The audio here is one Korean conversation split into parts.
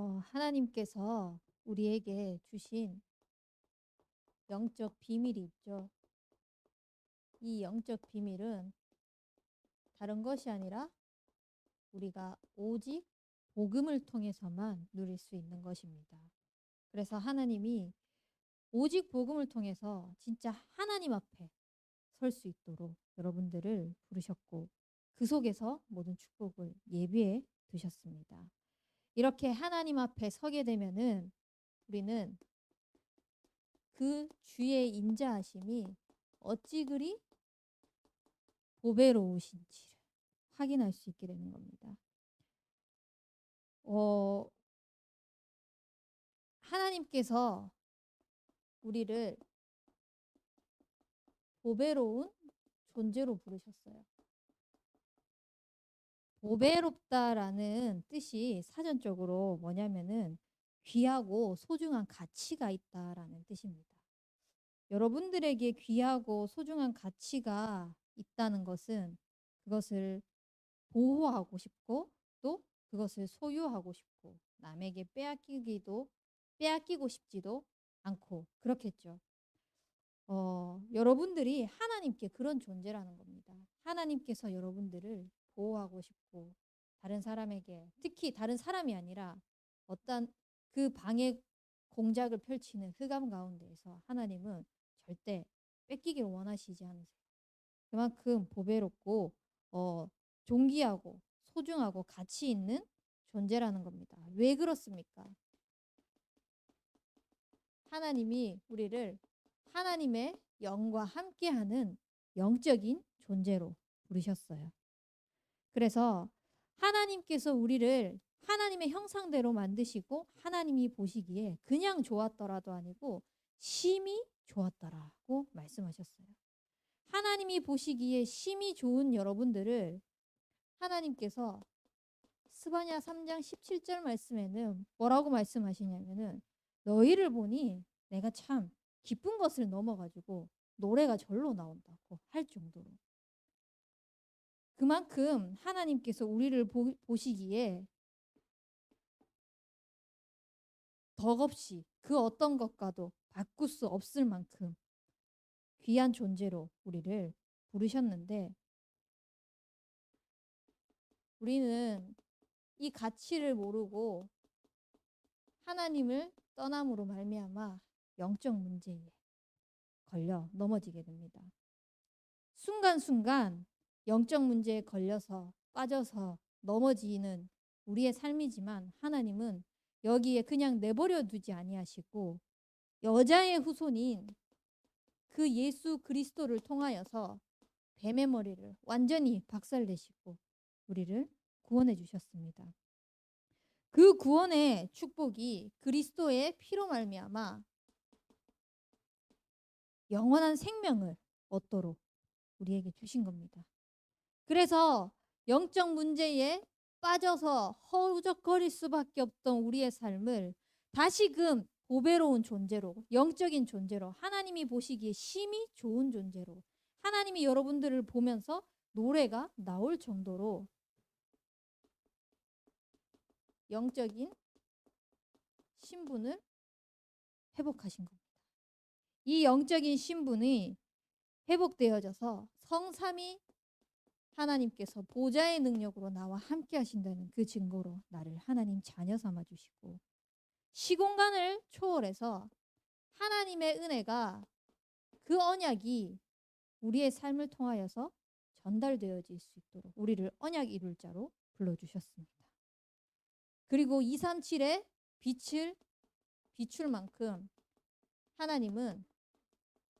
하나님께서 우리에게 주신 영적 비밀이 있죠. 이 영적 비밀은 다른 것이 아니라 우리가 오직 복음을 통해서만 누릴 수 있는 것입니다. 그래서 하나님이 오직 복음을 통해서 진짜 하나님 앞에 설 수 있도록 여러분들을 부르셨고 그 속에서 모든 축복을 예비해 두셨습니다. 이렇게 하나님 앞에 서게 되면은 우리는 그 주의 인자하심이 어찌 그리 보배로우신지를 확인할 수 있게 되는 겁니다. 하나님께서 우리를 보배로운 존재로 부르셨어요. 보배롭다라는 뜻이 사전적으로 뭐냐면은 귀하고 소중한 가치가 있다라는 뜻입니다. 여러분들에게 귀하고 소중한 가치가 있다는 것은 그것을 보호하고 싶고 또 그것을 소유하고 싶고 남에게 빼앗기고 싶지도 않고 그렇겠죠. 여러분들이 하나님께 그런 존재라는 겁니다. 하나님께서 여러분들을 보호하고 싶고 다른 사람에게 특히 다른 사람이 아니라 어떤 그 방해 공작을 펼치는 흑암 가운데에서 하나님은 절대 뺏기기를 원하시지 않으세요. 그만큼 보배롭고 존귀하고 소중하고 가치 있는 존재라는 겁니다. 왜 그렇습니까? 하나님이 우리를 하나님의 영과 함께하는 영적인 존재로 부르셨어요. 그래서 하나님께서 우리를 하나님의 형상대로 만드시고 하나님이 보시기에 그냥 좋았더라도 아니고 심히 좋았더라고 말씀하셨어요. 하나님이 보시기에 심히 좋은 여러분들을 하나님께서 스바냐 3장 17절 말씀에는 뭐라고 말씀하시냐면은 너희를 보니 내가 참 기쁜 것을 넘어가지고 노래가 절로 나온다고 할 정도로 그만큼 하나님께서 우리를 보시기에 덕없이 그 어떤 것과도 바꿀 수 없을 만큼 귀한 존재로 우리를 부르셨는데 우리는 이 가치를 모르고 하나님을 떠남으로 말미암아 영적 문제에 걸려 넘어지게 됩니다. 순간순간 영적 문제에 걸려서 빠져서 넘어지는 우리의 삶이지만 하나님은 여기에 그냥 내버려 두지 아니하시고 여자의 후손인 그 예수 그리스도를 통하여서 뱀의 머리를 완전히 박살내시고 우리를 구원해 주셨습니다. 그 구원의 축복이 그리스도의 피로 말미암아 영원한 생명을 얻도록 우리에게 주신 겁니다. 그래서 영적 문제에 빠져서 허우적거릴 수밖에 없던 우리의 삶을 다시금 보배로운 존재로 영적인 존재로 하나님이 보시기에 심히 좋은 존재로 하나님이 여러분들을 보면서 노래가 나올 정도로 영적인 신분을 회복하신 겁니다. 이 영적인 신분이 회복되어져서 성삼위 하나님께서 보좌의 능력으로 나와 함께 하신다는 그 증거로 나를 하나님 자녀 삼아 주시고 시공간을 초월해서 하나님의 은혜가 그 언약이 우리의 삶을 통하여서 전달되어질 수 있도록 우리를 언약 이룰 자로 불러주셨습니다. 그리고 237의 빛을 비출 만큼 하나님은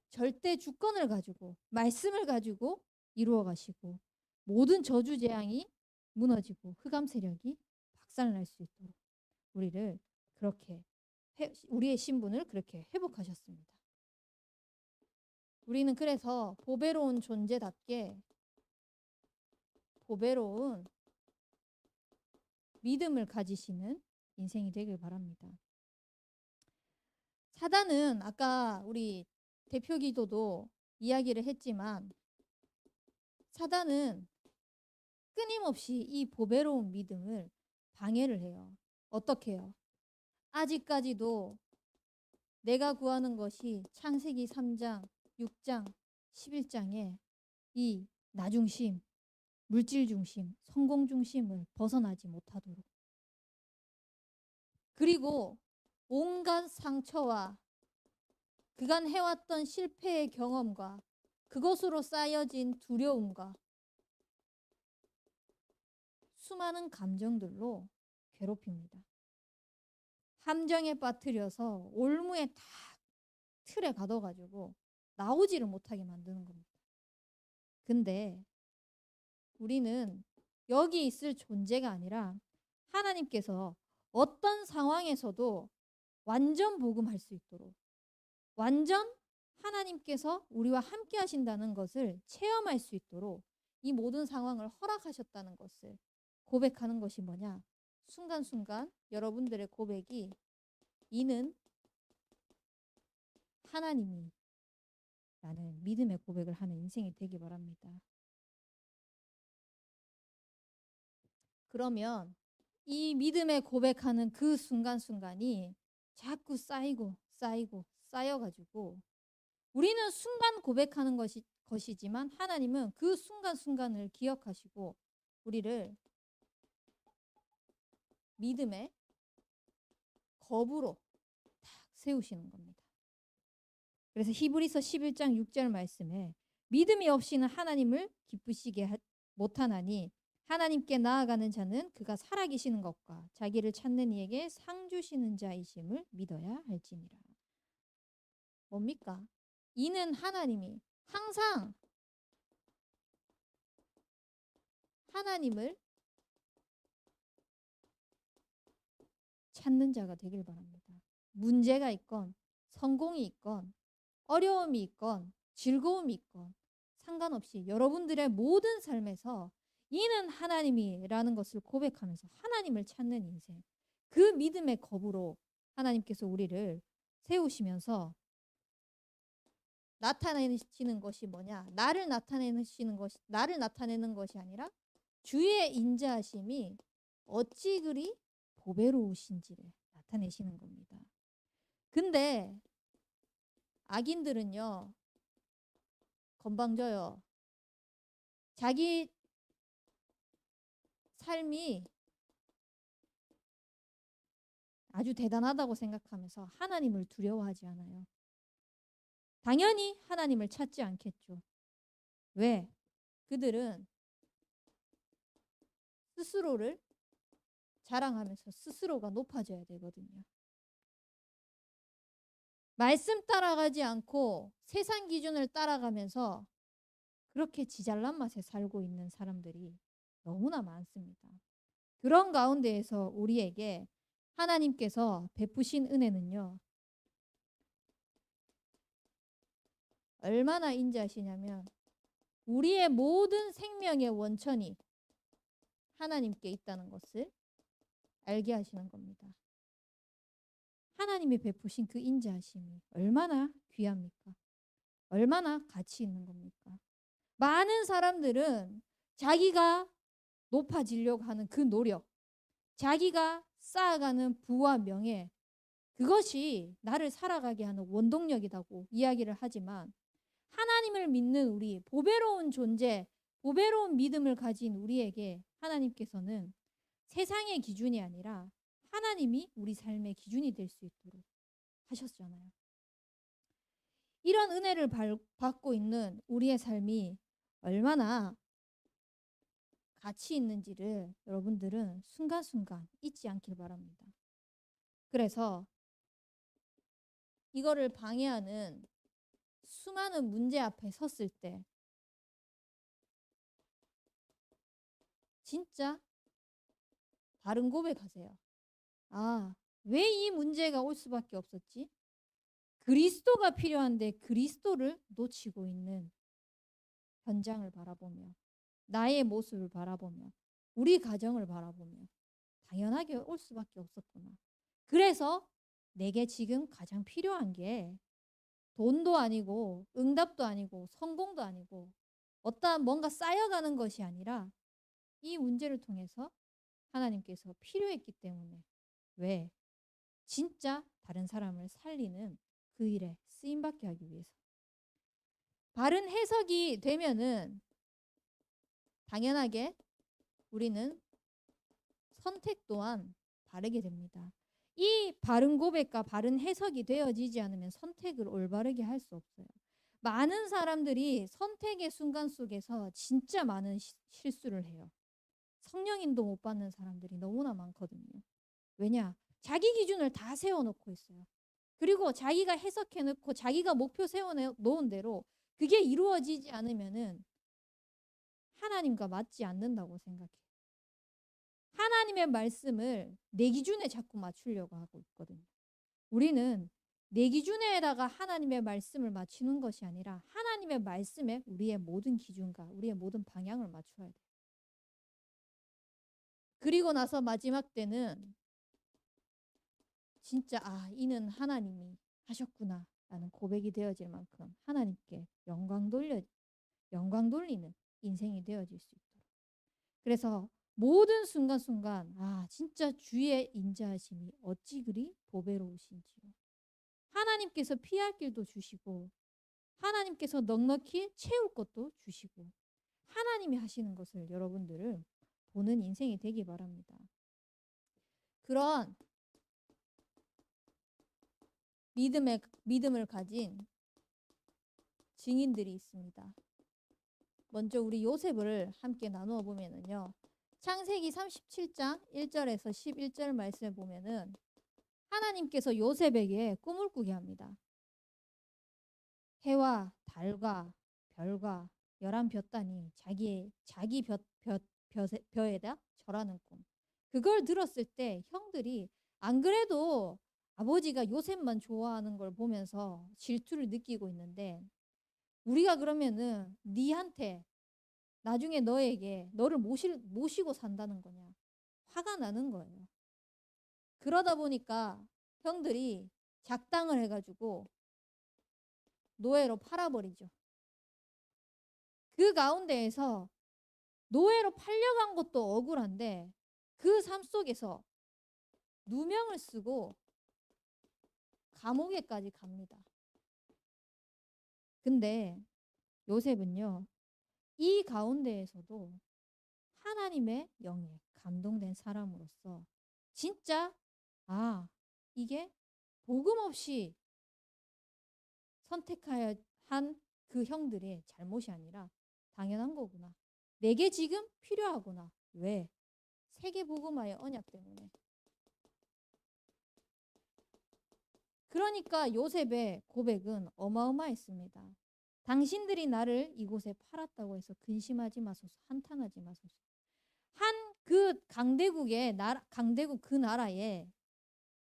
절대 주권을 가지고 말씀을 가지고 이루어 가시고 모든 저주 재앙이 무너지고 흑암 세력이 박살날 수 있도록 우리를 그렇게 우리의 신분을 그렇게 회복하셨습니다. 우리는 그래서 보배로운 존재답게 보배로운 믿음을 가지시는 인생이 되길 바랍니다. 사단은 아까 우리 대표 기도도 이야기를 했지만 사단은 끊임없이 이 보배로운 믿음을 방해를 해요. 어떻게 해요? 아직까지도 내가 구하는 것이 창세기 3장, 6장, 11장에 이 나중심, 물질 중심, 성공 중심을 벗어나지 못하도록, 그리고 온갖 상처와 그간 해왔던 실패의 경험과 그것으로 쌓여진 두려움과 수많은 감정들로 괴롭힙니다. 함정에 빠뜨려서 올무에 딱 틀에 가둬가지고 나오지를 못하게 만드는 겁니다. 근데 우리는 여기 있을 존재가 아니라 하나님께서 어떤 상황에서도 완전 복음할 수 있도록, 완전 하나님께서 우리와 함께 하신다는 것을 체험할 수 있도록 이 모든 상황을 허락하셨다는 것을 고백하는 것이 뭐냐? 순간순간 여러분들의 고백이 이는 하나님이 라는 믿음의 고백을 하는 인생이 되기 바랍니다. 그러면 이 믿음의 고백하는 그 순간순간이 자꾸 쌓이고 쌓여가지고 우리는 순간 고백하는 것이지만 하나님은 그 순간순간을 기억하시고 우리를 믿음의 겁으로 딱 세우시는 겁니다. 그래서 히브리서 11장 6절 말씀에 믿음이 없이는 하나님을 기쁘시게 못하나니 하나님께 나아가는 자는 그가 살아계시는 것과 자기를 찾는 이에게 상 주시는 자이심을 믿어야 할지니라. 뭡니까? 이는 하나님이 항상 하나님을 찾는 자가 되길 바랍니다. 문제가 있건 성공이 있건 어려움이 있건 즐거움이 있건 상관없이 여러분들의 모든 삶에서 이는 하나님이라는 것을 고백하면서 하나님을 찾는 인생, 그 믿음의 겁으로 하나님께서 우리를 세우시면서 나타내시는 것이 뭐냐? 나를 나타내는 것이 아니라 주의 인자하심이 어찌 그리 보배로우신지를 나타내시는 겁니다. 근데 악인들은요, 건방져요. 자기 삶이 아주 대단하다고 생각하면서 하나님을 두려워하지 않아요. 당연히 하나님을 찾지 않겠죠. 왜? 그들은 스스로를 자랑하면서 스스로가 높아져야 되거든요. 말씀 따라가지 않고 세상 기준을 따라가면서 그렇게 지잘난 맛에 살고 있는 사람들이 너무나 많습니다. 그런 가운데에서 우리에게 하나님께서 베푸신 은혜는요, 얼마나 인자하시냐면 우리의 모든 생명의 원천이 하나님께 있다는 것을 알게 하시는 겁니다. 하나님이 베푸신 그 인자하심이 얼마나 귀합니까? 얼마나 가치 있는 겁니까? 많은 사람들은 자기가 높아지려고 하는 그 노력, 자기가 쌓아가는 부와 명예, 그것이 나를 살아가게 하는 원동력이라고 이야기를 하지만 하나님을 믿는 우리, 보배로운 존재, 보배로운 믿음을 가진 우리에게 하나님께서는 세상의 기준이 아니라 하나님이 우리 삶의 기준이 될 수 있도록 하셨잖아요. 이런 은혜를 받고 있는 우리의 삶이 얼마나 가치 있는지를 여러분들은 순간순간 잊지 않길 바랍니다. 그래서 이거를 방해하는 수많은 문제 앞에 섰을 때 진짜 바른 고백하세요. 아, 왜 이 문제가 올 수밖에 없었지? 그리스도가 필요한데 그리스도를 놓치고 있는 현장을 바라보며 나의 모습을 바라보며 우리 가정을 바라보며 당연하게 올 수밖에 없었구나. 그래서 내게 지금 가장 필요한 게 돈도 아니고 응답도 아니고 성공도 아니고 어떠한 뭔가 쌓여가는 것이 아니라 이 문제를 통해서 하나님께서 필요했기 때문에 왜? 진짜 다른 사람을 살리는 그 일에 쓰임받게 하기 위해서. 바른 해석이 되면은 당연하게 우리는 선택 또한 바르게 됩니다. 이 바른 고백과 바른 해석이 되어지지 않으면 선택을 올바르게 할 수 없어요. 많은 사람들이 선택의 순간 속에서 진짜 많은 실수를 해요. 성령인도 못 받는 사람들이 너무나 많거든요. 왜냐? 자기 기준을 다 세워놓고 있어요. 그리고 자기가 해석해놓고 자기가 목표 세워놓은 대로 그게 이루어지지 않으면은 하나님과 맞지 않는다고 생각해요. 하나님의 말씀을 내 기준에 자꾸 맞추려고 하고 있거든요. 우리는 내 기준에다가 하나님의 말씀을 맞추는 것이 아니라 하나님의 말씀에 우리의 모든 기준과 우리의 모든 방향을 맞춰야 돼요. 그리고 나서 마지막 때는 진짜 이는 하나님이 하셨구나 라는 고백이 되어질 만큼 하나님께 영광 돌리는 인생이 되어질 수 있도록. 그래서 모든 순간순간 진짜 주의 인자하심이 어찌 그리 보배로우신지요. 하나님께서 피할 길도 주시고 하나님께서 넉넉히 채울 것도 주시고 하나님이 하시는 것을 여러분들을 보는 인생이 되기 바랍니다. 그런 믿음을 가진 증인들이 있습니다. 먼저 우리 요셉을 함께 나누어 보면은요. 창세기 37장 1절에서 11절 말씀에 보면은 하나님께서 요셉에게 꿈을 꾸게 합니다. 해와 달과 별과 11볕단이 자기 벼에다 절하는 꿈. 그걸 들었을 때 형들이 안 그래도 아버지가 요셉만 좋아하는 걸 보면서 질투를 느끼고 있는데 우리가 그러면은 니한테 나중에 너를 모시고 산다는 거냐. 화가 나는 거예요. 그러다 보니까 형들이 작당을 해가지고 노예로 팔아버리죠. 그 가운데에서 노예로 팔려간 것도 억울한데 그 삶 속에서 누명을 쓰고 감옥에까지 갑니다. 근데 요셉은요. 이 가운데에서도 하나님의 영에 감동된 사람으로서 진짜 이게 복음 없이 선택하여 한 그 형들의 잘못이 아니라 당연한 거구나. 내게 지금 필요하구나. 왜? 세계복음화의 언약 때문에. 그러니까 요셉의 고백은 어마어마했습니다. 당신들이 나를 이곳에 팔았다고 해서 근심하지 마소서, 한탄하지 마소서. 그 강대국 그 나라에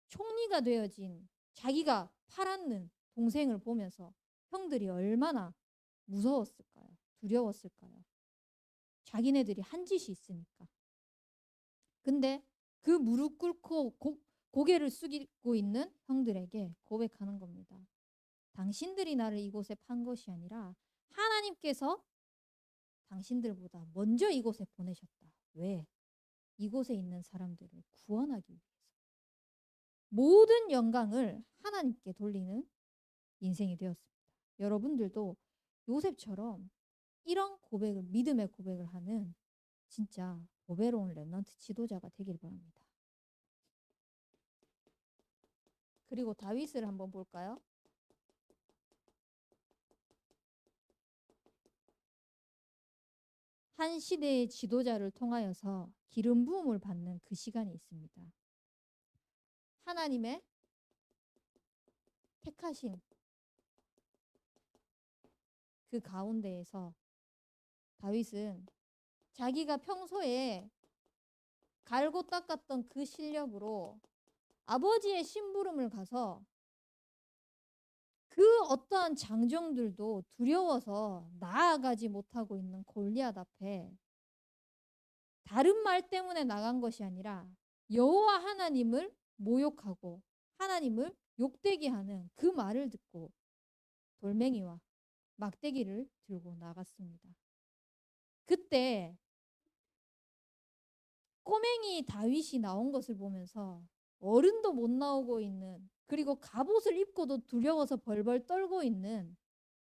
총리가 되어진 자기가 팔았는 동생을 보면서 형들이 얼마나 무서웠을까요? 두려웠을까요? 자기네들이 한 짓이 있으니까. 근데 그 무릎 꿇고 고개를 숙이고 있는 형들에게 고백하는 겁니다. 당신들이 나를 이곳에 판 것이 아니라 하나님께서 당신들보다 먼저 이곳에 보내셨다. 왜? 이곳에 있는 사람들을 구원하기 위해서. 모든 영광을 하나님께 돌리는 인생이 되었습니다. 여러분들도 요셉처럼 이런 고백을, 믿음의 고백을 하는 진짜 보배로운 렘넌트 지도자가 되길 바랍니다. 그리고 다윗을 한번 볼까요? 한 시대의 지도자를 통하여서 기름 부음을 받는 그 시간이 있습니다. 하나님의 택하신 그 가운데에서 다윗은 자기가 평소에 갈고 닦았던 그 실력으로 아버지의 심부름을 가서 그 어떠한 장정들도 두려워서 나아가지 못하고 있는 골리앗 앞에 다른 말 때문에 나간 것이 아니라 여호와 하나님을 모욕하고 하나님을 욕되게 하는 그 말을 듣고 돌멩이와 막대기를 들고 나갔습니다. 그때 꼬맹이 다윗이 나온 것을 보면서 어른도 못 나오고 있는, 그리고 갑옷을 입고도 두려워서 벌벌 떨고 있는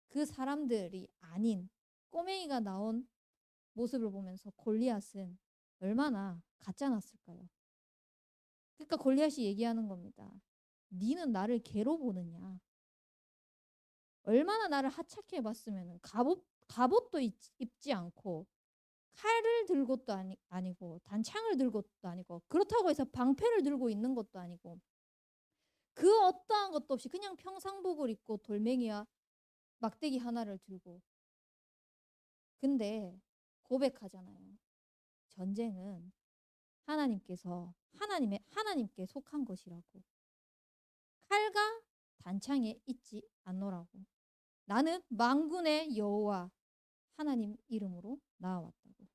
그 사람들이 아닌 꼬맹이가 나온 모습을 보면서 골리앗은 얼마나 가짜났을까요? 그러니까 골리앗이 얘기하는 겁니다. 니는 나를 개로 보느냐? 얼마나 나를 하찮게 봤으면 갑옷도 입지 않고 칼을 들고도 아니고 단창을 들고도 아니고 그렇다고 해서 방패를 들고 있는 것도 아니고 그 어떠한 것도 없이 그냥 평상복을 입고 돌멩이와 막대기 하나를 들고, 근데 고백하잖아요. 전쟁은 하나님께 속한 것이라고. 칼과 단창에 있지 않노라고. 나는 만군의 여호와 하나님 이름으로 나아왔다고.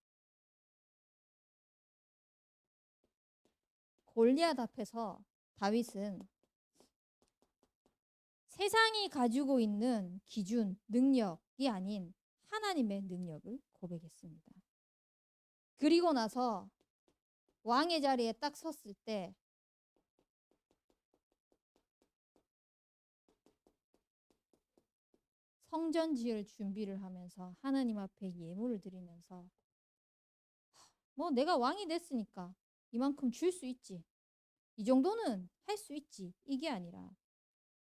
골리앗 앞에서 다윗은 세상이 가지고 있는 기준, 능력이 아닌 하나님의 능력을 고백했습니다. 그리고 나서 왕의 자리에 딱 섰을 때 성전 지을 준비를 하면서 하나님 앞에 예물을 드리면서 뭐 내가 왕이 됐으니까 이만큼 줄 수 있지, 이 정도는 할 수 있지, 이게 아니라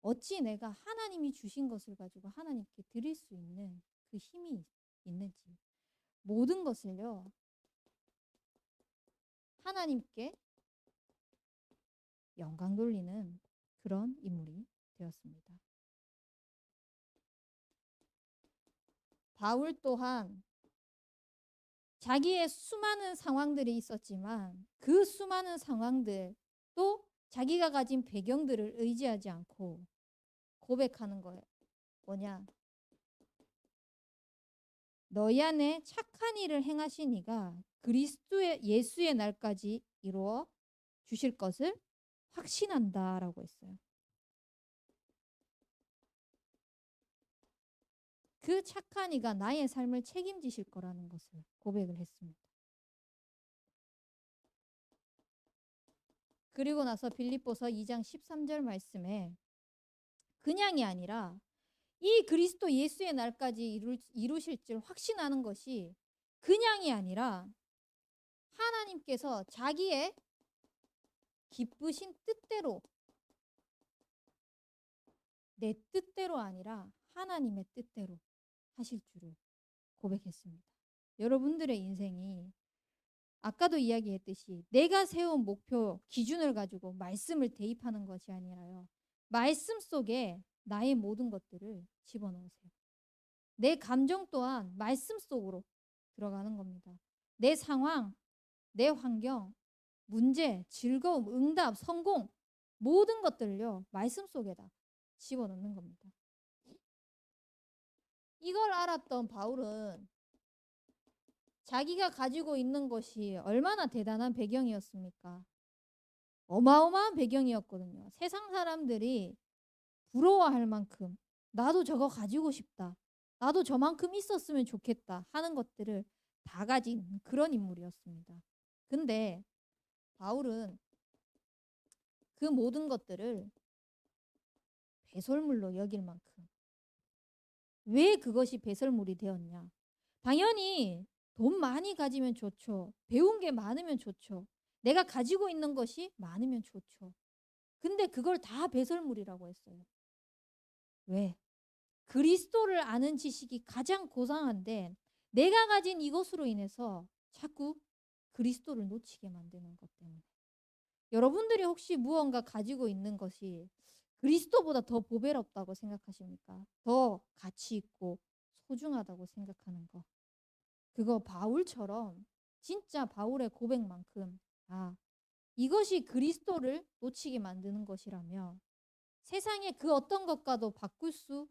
어찌 내가 하나님이 주신 것을 가지고 하나님께 드릴 수 있는 그 힘이 있는지, 모든 것을요 하나님께 영광 돌리는 그런 인물이 되었습니다. 바울 또한 자기의 수많은 상황들이 있었지만 그 수많은 상황들도 자기가 가진 배경들을 의지하지 않고 고백하는 거예요. 뭐냐? 너희 안에 착한 일을 행하신 이가 그리스도의 예수의 날까지 이루어 주실 것을 확신한다라고 했어요. 그 착한 이가 나의 삶을 책임지실 거라는 것을 고백을 했습니다. 그리고 나서 빌립보서 2장 13절 말씀에 그냥이 아니라 이 그리스도 예수의 날까지 이루실 줄 확신하는 것이 그냥이 아니라 하나님께서 자기의 기쁘신 뜻대로, 내 뜻대로 아니라 하나님의 뜻대로 하실 줄을 고백했습니다. 여러분들의 인생이 아까도 이야기했듯이 내가 세운 목표, 기준을 가지고 말씀을 대입하는 것이 아니라요, 말씀 속에 나의 모든 것들을 집어넣으세요. 내 감정 또한 말씀 속으로 들어가는 겁니다. 내 상황, 내 환경, 문제, 즐거움, 응답, 성공, 모든 것들을요 말씀 속에다 집어넣는 겁니다. 이걸 알았던 바울은 자기가 가지고 있는 것이 얼마나 대단한 배경이었습니까? 어마어마한 배경이었거든요. 세상 사람들이 부러워할 만큼 나도 저거 가지고 싶다, 나도 저만큼 있었으면 좋겠다 하는 것들을 다 가진 그런 인물이었습니다. 근데 바울은 그 모든 것들을 배설물로 여길 만큼, 왜 그것이 배설물이 되었냐? 당연히 돈 많이 가지면 좋죠. 배운 게 많으면 좋죠. 내가 가지고 있는 것이 많으면 좋죠. 근데 그걸 다 배설물이라고 했어요. 왜? 그리스도를 아는 지식이 가장 고상한데 내가 가진 이것으로 인해서 자꾸 그리스도를 놓치게 만드는 것 때문에. 여러분들이 혹시 무언가 가지고 있는 것이 그리스도보다 더 보배롭다고 생각하십니까? 더 가치 있고 소중하다고 생각하는 거. 그거 바울처럼 진짜 바울의 고백만큼 이것이 그리스도를 놓치게 만드는 것이라며 세상의 그 어떤 것과도 바꿀 수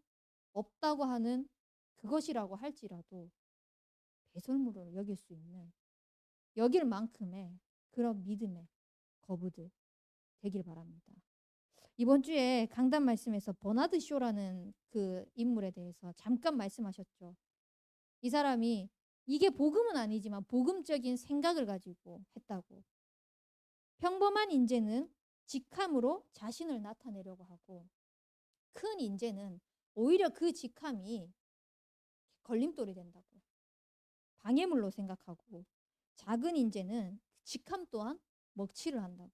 없다고 하는 그것이라고 할지라도 배설물을 여길 수 있는, 여길 만큼의 그런 믿음의 거부들 되길 바랍니다. 이번 주에 강단 말씀에서 버나드 쇼라는 그 인물에 대해서 잠깐 말씀하셨죠. 이 사람이 이게 복음은 아니지만 복음적인 생각을 가지고 했다고. 평범한 인재는 직함으로 자신을 나타내려고 하고, 큰 인재는 오히려 그 직함이 걸림돌이 된다고, 방해물로 생각하고, 작은 인재는 직함 또한 먹칠을 한다고.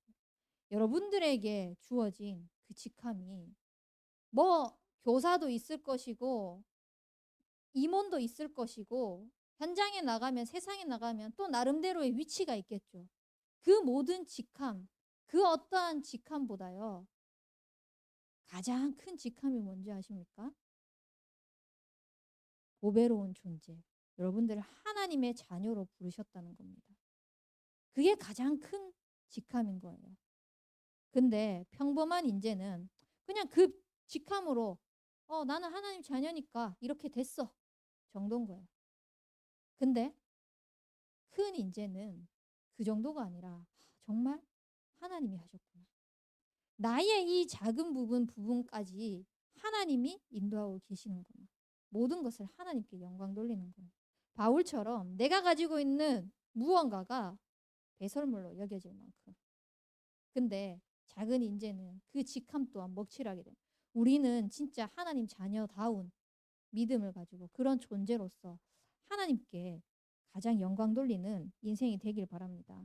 여러분들에게 주어진 그 직함이 뭐 교사도 있을 것이고 임원도 있을 것이고 현장에 나가면, 세상에 나가면 또 나름대로의 위치가 있겠죠. 그 모든 직함, 그 어떠한 직함보다요, 가장 큰 직함이 뭔지 아십니까? 보배로운 존재. 여러분들을 하나님의 자녀로 부르셨다는 겁니다. 그게 가장 큰 직함인 거예요. 근데 평범한 인재는 그냥 그 직함으로 나는 하나님 자녀니까 이렇게 됐어 정도인 거예요. 근데 큰 인재는 그 정도가 아니라 정말 하나님이 하셨구나, 나의 이 작은 부분까지 하나님이 인도하고 계시는구나, 모든 것을 하나님께 영광 돌리는 거예요. 바울처럼 내가 가지고 있는 무언가가 배설물로 여겨질 만큼. 근데 작은 인재는 그 직함 또한 먹칠하게 됩니다. 우리는 진짜 하나님 자녀다운 믿음을 가지고 그런 존재로서 하나님께 가장 영광 돌리는 인생이 되길 바랍니다.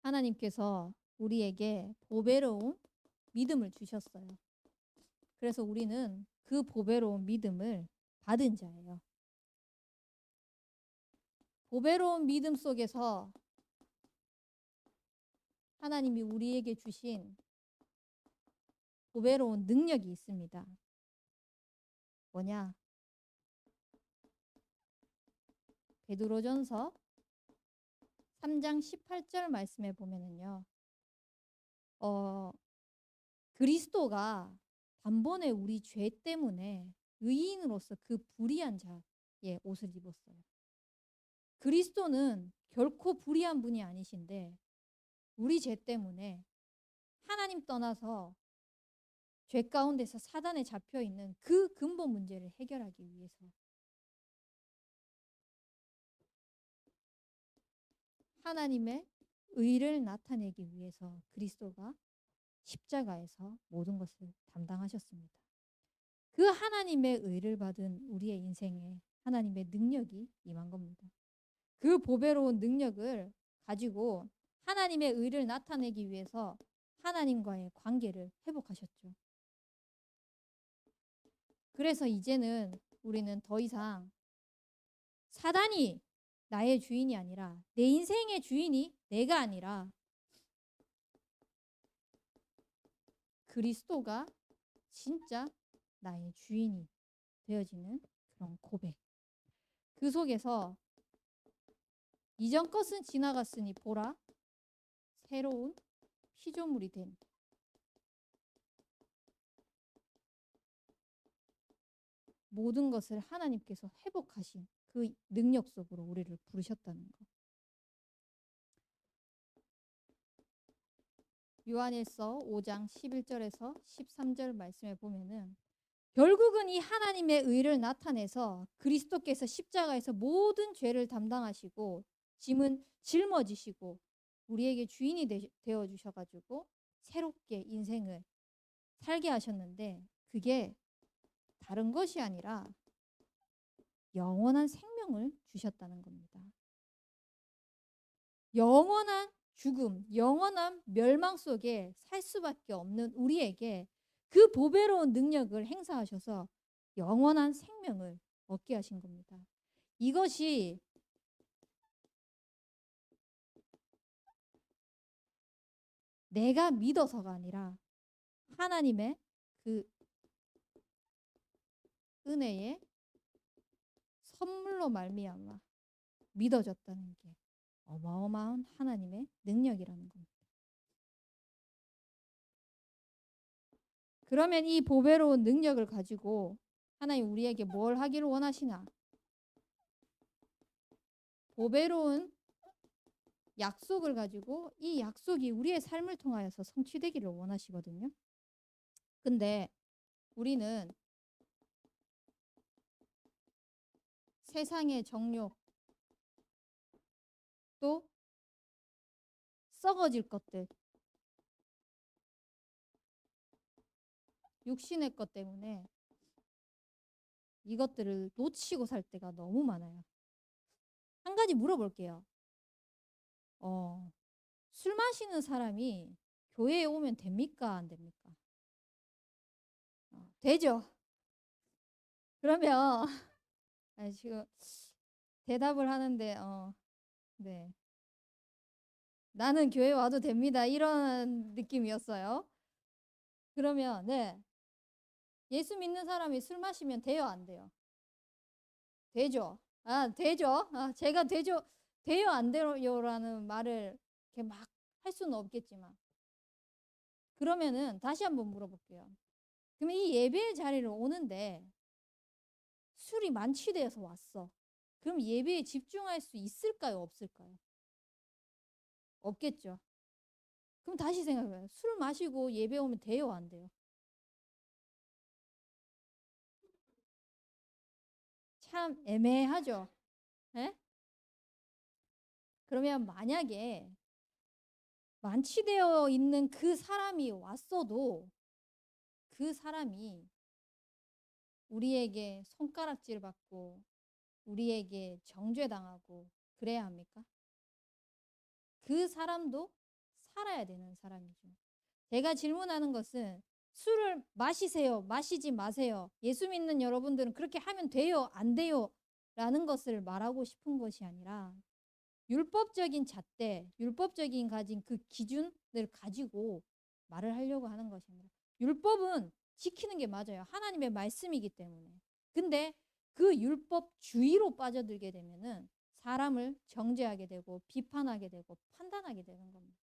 하나님께서 우리에게 보배로운 믿음을 주셨어요. 그래서 우리는 그 보배로운 믿음을 받은 자예요. 보배로운 믿음 속에서 하나님이 우리에게 주신 보배로운 능력이 있습니다. 뭐냐? 베드로전서 3장 18절 말씀에 보면은요, 그리스도가 단번에 우리 죄 때문에 의인으로서 그 불의한 자의 옷을 입었어요. 그리스도는 결코 불의한 분이 아니신데 우리 죄 때문에 하나님 떠나서 죄 가운데서 사단에 잡혀 있는 그 근본 문제를 해결하기 위해서 하나님의 의를 나타내기 위해서 그리스도가 십자가에서 모든 것을 담당하셨습니다. 그 하나님의 의를 받은 우리의 인생에 하나님의 능력이 임한 겁니다. 그 보배로운 능력을 가지고 하나님의 의를 나타내기 위해서 하나님과의 관계를 회복하셨죠. 그래서 이제는 우리는 더 이상 사단이 나의 주인이 아니라, 내 인생의 주인이 내가 아니라 그리스도가 진짜 나의 주인이 되어지는 그런 고백. 그 속에서 이전 것은 지나갔으니 보라, 새로운 피조물이 된, 모든 것을 하나님께서 회복하신 그 능력 속으로 우리를 부르셨다는 것. 요한일서 5장 11절에서 13절 말씀에 보면은 결국은 이 하나님의 의를 나타내서 그리스도께서 십자가에서 모든 죄를 담당하시고 짐은 짊어지시고 우리에게 주인이 되어 주셔가지고 새롭게 인생을 살게 하셨는데, 그게 다른 것이 아니라 영원한 생명을 주셨다는 겁니다. 영원한 죽음, 영원한 멸망 속에 살 수밖에 없는 우리에게 그 보배로운 능력을 행사하셔서 영원한 생명을 얻게 하신 겁니다. 이것이 내가 믿어서가 아니라 하나님의 그 은혜의 선물로 말미암아 믿어졌다는 게 어마어마한 하나님의 능력이라는 겁니다. 그러면 이 보배로운 능력을 가지고 하나님 우리에게 뭘 하기를 원하시나? 보배로운 약속을 가지고 이 약속이 우리의 삶을 통하여서 성취되기를 원하시거든요. 근데 우리는 세상의 정욕, 또 썩어질 것들, 육신의 것 때문에 이것들을 놓치고 살 때가 너무 많아요. 한 가지 물어볼게요. 술 마시는 사람이 교회에 오면 됩니까? 안 됩니까? 되죠. 그러면 아니, 지금 대답을 하는데 네. 나는 교회 와도 됩니다. 이런 느낌이었어요. 그러면 네. 예수 믿는 사람이 술 마시면 돼요, 안 돼요? 되죠. 되죠. 제가 되죠. 돼요, 안 돼요라는 말을 이렇게 막 할 수는 없겠지만. 그러면은 다시 한번 물어볼게요. 그러면 이 예배의 자리를 오는데 술이 만취되어서 왔어. 그럼 예배에 집중할 수 있을까요, 없을까요? 없겠죠. 그럼 다시 생각해봐요. 술 마시고 예배 오면 돼요, 안 돼요? 참 애매하죠. 예? 그러면 만약에 만취되어 있는 그 사람이 왔어도 그 사람이 우리에게 손가락질 받고 우리에게 정죄당하고 그래야 합니까? 그 사람도 살아야 되는 사람이죠. 제가 질문하는 것은 술을 마시세요, 마시지 마세요. 예수 믿는 여러분들은 그렇게 하면 돼요, 안 돼요? 라는 것을 말하고 싶은 것이 아니라 율법적인 잣대, 율법적인 가진 그 기준을 가지고 말을 하려고 하는 것이 아니라 율법은 지키는 게 맞아요. 하나님의 말씀이기 때문에. 근데 그 율법 주의로 빠져들게 되면은 사람을 정죄하게 되고 비판하게 되고 판단하게 되는 겁니다.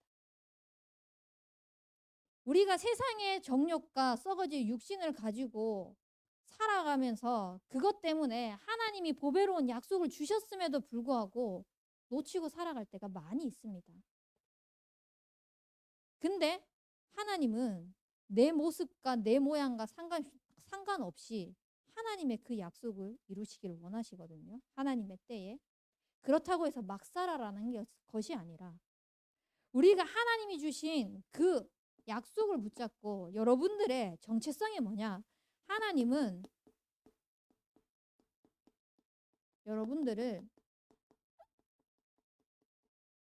우리가 세상의 정욕과 썩어질 육신을 가지고 살아가면서 그것 때문에 하나님이 보배로운 약속을 주셨음에도 불구하고 놓치고 살아갈 때가 많이 있습니다. 근데 하나님은 내 모습과 내 모양과 상관없이 하나님의 그 약속을 이루시기를 원하시거든요. 하나님의 때에. 그렇다고 해서 막 살아라는 것이 아니라 우리가 하나님이 주신 그 약속을 붙잡고 여러분들의 정체성이 뭐냐? 하나님은 여러분들을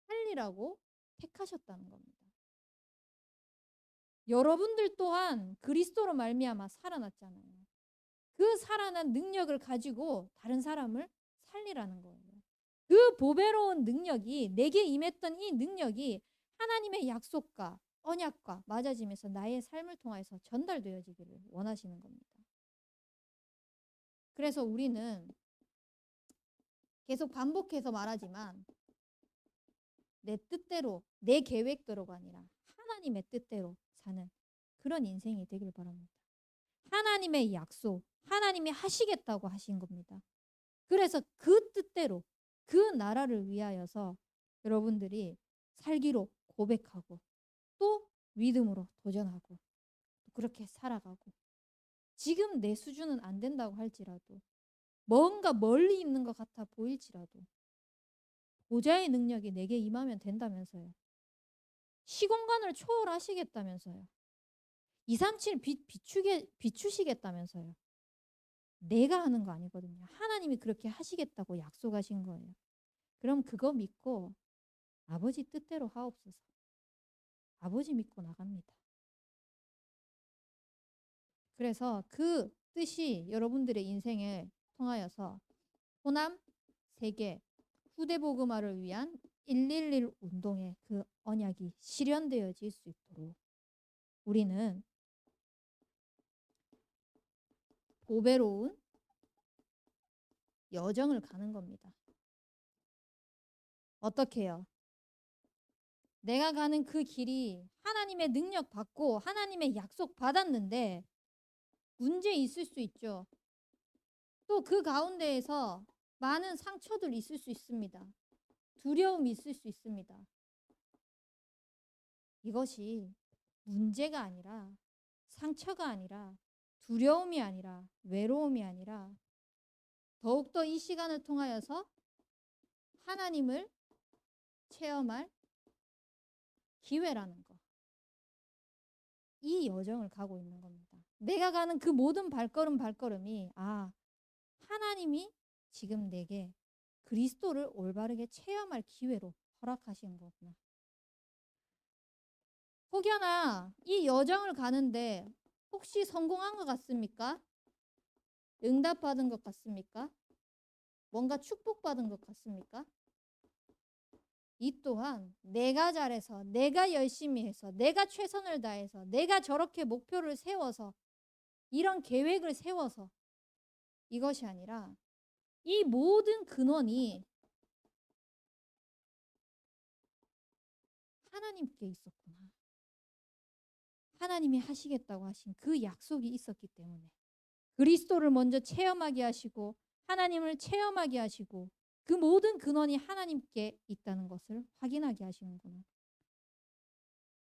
살리라고 택하셨다는 겁니다. 여러분들 또한 그리스도로 말미암아 살아났잖아요. 그 살아난 능력을 가지고 다른 사람을 살리라는 거예요. 그 보배로운 능력이 내게 임했던 이 능력이 하나님의 약속과 언약과 맞아지면서 나의 삶을 통해서 전달되어지기를 원하시는 겁니다. 그래서 우리는 계속 반복해서 말하지만 내 뜻대로 내 계획대로가 아니라 하나님의 뜻대로 사는 그런 인생이 되길 바랍니다. 하나님의 약속, 하나님이 하시겠다고 하신 겁니다. 그래서 그 뜻대로 그 나라를 위하여서 여러분들이 살기로 고백하고 또 믿음으로 도전하고 또 그렇게 살아가고 지금 내 수준은 안 된다고 할지라도 뭔가 멀리 있는 것 같아 보일지라도 보좌의 능력이 내게 임하면 된다면서요. 시공간을 초월하시겠다면서요. 237 비추시겠다면서요. 내가 하는 거 아니거든요. 하나님이 그렇게 하시겠다고 약속하신 거예요. 그럼 그거 믿고 아버지 뜻대로 하옵소서. 아버지 믿고 나갑니다. 그래서 그 뜻이 여러분들의 인생을 통하여서 호남 세계 후대 복음화를 위한 111 운동의 그 언약이 실현되어질 수 있도록 우리는 보배로운 여정을 가는 겁니다. 어떻게 해요? 내가 가는 그 길이 하나님의 능력 받고 하나님의 약속 받았는데 문제 있을 수 있죠. 또 그 가운데에서 많은 상처들 있을 수 있습니다. 두려움이 있을 수 있습니다. 이것이 문제가 아니라 상처가 아니라 두려움이 아니라 외로움이 아니라 더욱더 이 시간을 통하여서 하나님을 체험할 기회라는 거. 이 여정을 가고 있는 겁니다. 내가 가는 그 모든 발걸음이 하나님이 지금 내게 그리스도를 올바르게 체험할 기회로 허락하신 거구나. 혹여나 이 여정을 가는데 혹시 성공한 것 같습니까? 응답받은 것 같습니까? 뭔가 축복받은 것 같습니까? 이 또한 내가 잘해서, 내가 열심히 해서, 내가 최선을 다해서, 내가 저렇게 목표를 세워서, 이런 계획을 세워서 이것이 아니라 이 모든 근원이 하나님께 있었구나. 하나님이 하시겠다고 하신 그 약속이 있었기 때문에 그리스도를 먼저 체험하게 하시고 하나님을 체험하게 하시고 그 모든 근원이 하나님께 있다는 것을 확인하게 하시는구나.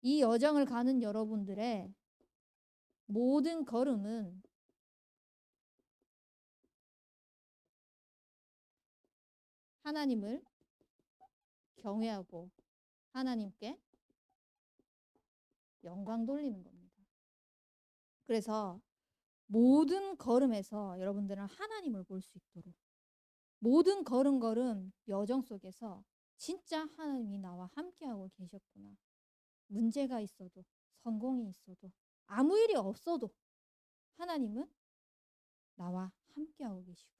이 여정을 가는 여러분들의 모든 걸음은 하나님을 경외하고 하나님께 영광 돌리는 겁니다. 그래서 모든 걸음에서 여러분들은 하나님을 볼 수 있도록 모든 걸음 여정 속에서 진짜 하나님이 나와 함께하고 계셨구나. 문제가 있어도 성공이 있어도 아무 일이 없어도 하나님은 나와 함께하고 계시구나.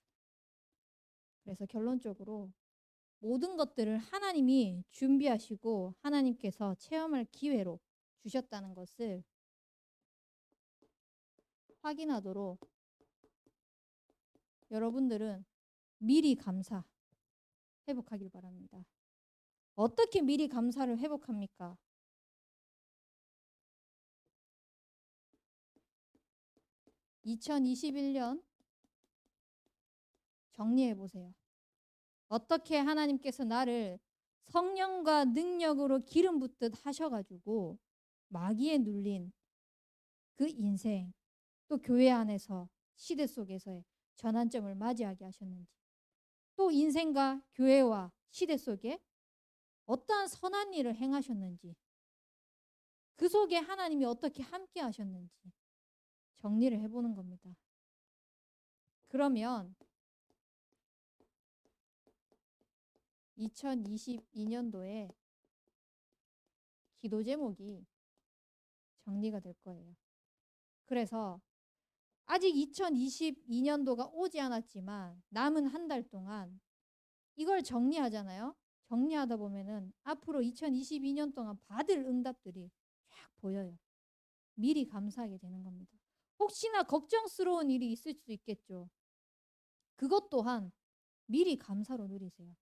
그래서 결론적으로 모든 것들을 하나님이 준비하시고 하나님께서 체험할 기회로 주셨다는 것을 확인하도록 여러분들은 미리 감사 회복하길 바랍니다. 어떻게 미리 감사를 회복합니까? (2021년) 정리해 보세요. 어떻게 하나님께서 나를 성령과 능력으로 기름 붓듯 하셔가지고 마귀에 눌린 그 인생, 또 교회 안에서 시대 속에서의 전환점을 맞이하게 하셨는지, 또 인생과 교회와 시대 속에 어떠한 선한 일을 행하셨는지, 그 속에 하나님이 어떻게 함께 하셨는지 정리를 해보는 겁니다. 그러면 2022년도에 기도 제목이 정리가 될 거예요. 그래서 아직 2022년도가 오지 않았지만 남은 한 달 동안 이걸 정리하잖아요. 정리하다 보면은 앞으로 2022년 동안 받을 응답들이 쫙 보여요. 미리 감사하게 되는 겁니다. 혹시나 걱정스러운 일이 있을 수 있겠죠. 그것 또한 미리 감사로 누리세요.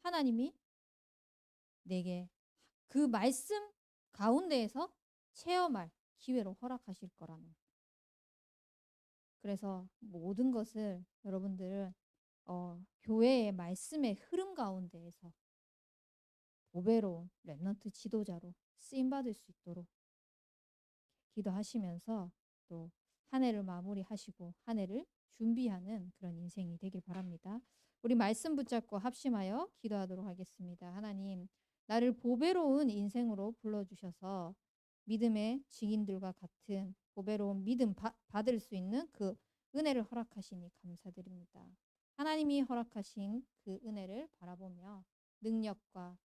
하나님이 내게 그 말씀 가운데에서 체험할 기회로 허락하실 거라는. 그래서 모든 것을 여러분들은 교회의 말씀의 흐름 가운데에서 보배로운 렘넌트 지도자로 쓰임받을 수 있도록 기도하시면서 또 한 해를 마무리하시고 한 해를 준비하는 그런 인생이 되길 바랍니다. 우리 말씀 붙잡고 합심하여 기도하도록 하겠습니다. 하나님, 나를 보배로운 인생으로 불러주셔서 믿음의 증인들과 같은 보배로운 믿음 받을 수 있는 그 은혜를 허락하시니 감사드립니다. 하나님이 허락하신 그 은혜를 바라보며 능력과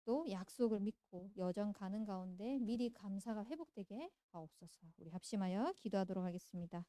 또 약속을 믿고 여정 가는 가운데 미리 감사가 회복되게 하옵소서. 우리 합심하여 기도하도록 하겠습니다.